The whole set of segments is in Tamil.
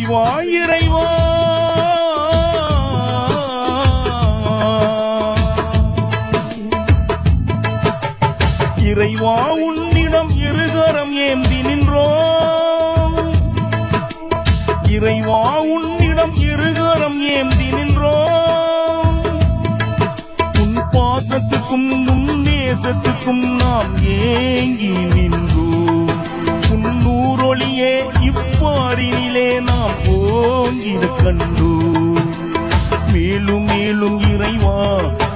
இறைவா இறைவா இறைவா உன்னிடம் இருகரம் ஏந்தி நின்றோம். இறைவா உன்னிடம் இருகரம் ஏந்தி நின்றோம். உன் பாசத்துக்கும் உன் நேசத்துக்கும் நாம் ஏங்கி நின்றோம். உன் நூறொளியே இப்பாரினிலே நாம் ஓங்கிட கண்டோம். மேலும் மேலும் இறைவா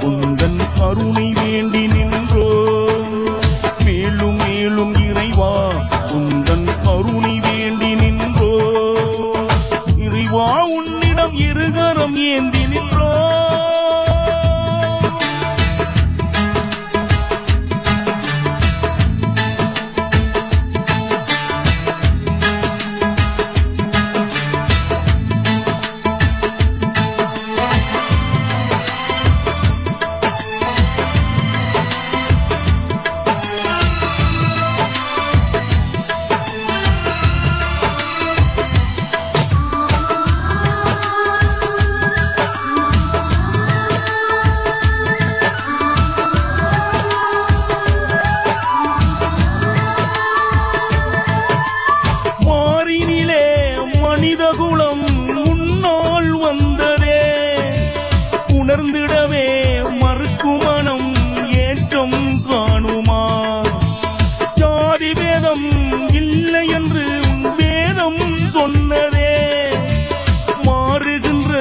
உந்தன் கருணை வேண்டி நின்றோம். மேலும் மேலும் இறைவா உந்தன் கருணை வேண்டி நின்றோம். இறைவா உன்னிடம் இருகரம் ஏந்தி நின்றோம். மனிதகுலம் முன்னால் வந்ததே, உணர்ந்திடவே மறுக்கும் மனம் ஏற்றம் காணுமா? ஜாதி வேதம் இல்லை என்று வேதம் சொன்னதே, மாறுகின்ற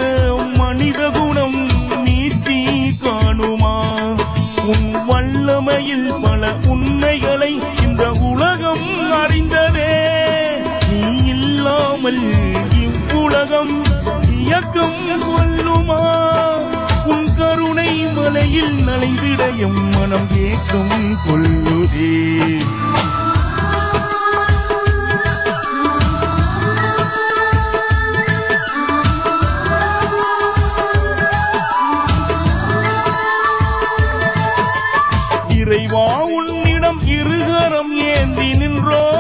மனித குணம் நீச்சி காணுமா? உன் வல்லமையில் பல உண்மைகளை இந்த உலகம் அறிந்ததே. நீ இல்லாமல் இவ்வுலகம் இயக்கம் கொள்ளுமா? உன் கருணை மலையில் நனைந்திட எம் மனம் ஏக்கம் கொள்ளுதே. இறைவா உன்னிடம் இருகரம் ஏந்தி நின்றோம்.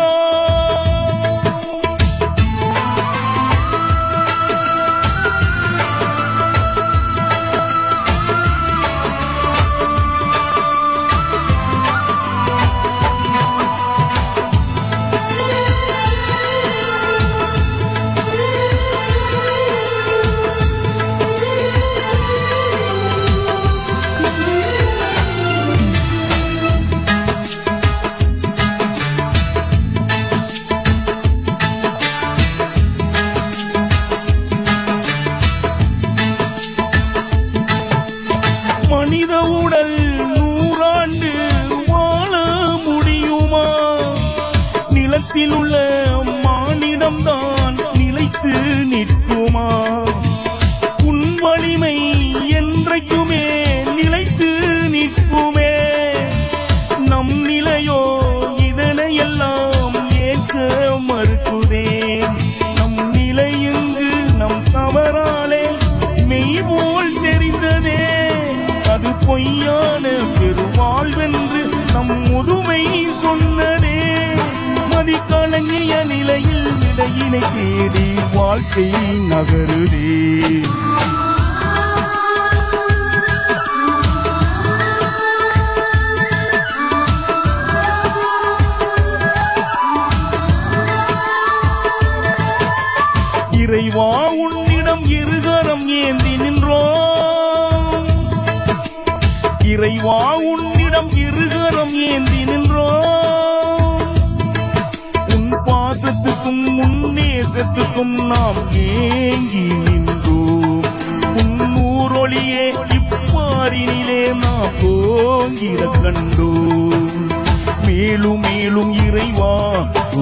மனித உடல் 100 ஆண்டு வாழ முடியுமா? நிலத்தில் உள்ள மானிடம்தான் நிலைத்து நிற்குமா? உன் வலிமை என்றைக்குமே நிலைத்து நிற்குமே. நம் நிலையோ இதனையெல்லாம் ஏற்க மறுக்குதே. நம் நிலை இங்கு நம் தவறாலே மெய் போல் தெரிந்ததே. அது பொய்யான பெருவாழ்வென்று நம் முதுமை சொன்னதே. மதி கலங்கிய நிலையில் விடையினை தேடி வாழ்க்கை நகருதே. இறைவா உன்னிடம் இருகரம் ஏந்தி நின்றோம். இறைவா உன்னிடம் இருகரம் ஏந்தி நின்றோம். உன் பாசத்துக்கும் உன் நேசத்துக்கும் நாம் ஏங்கி நின்றோம். உன் நூறொளியே இப்பாரினிலே நாம் போங்கிட கண்டோம். மேலும் மேலும் இறைவா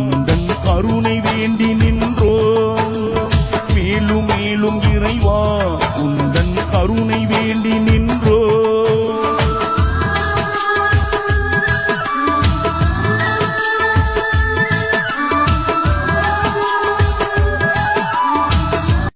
உந்தன் கருணை வேண்டி நின்றோம்.